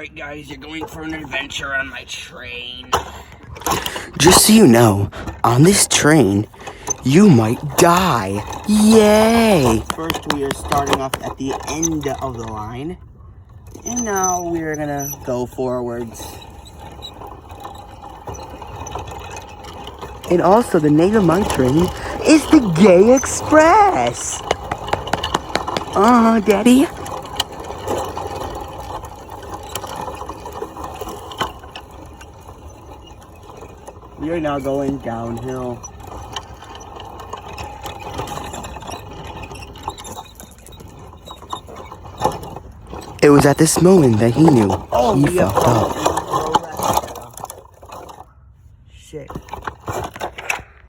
Alright guys, you're going for an adventure on my train. Just so you know, on this train, you might die. Yay! First, we are starting off at the end of the line. And now we're gonna go forwards. And also, the name of my train is the Gay Express. Daddy. We are now going downhill. It was at this moment that he knew he fucked up.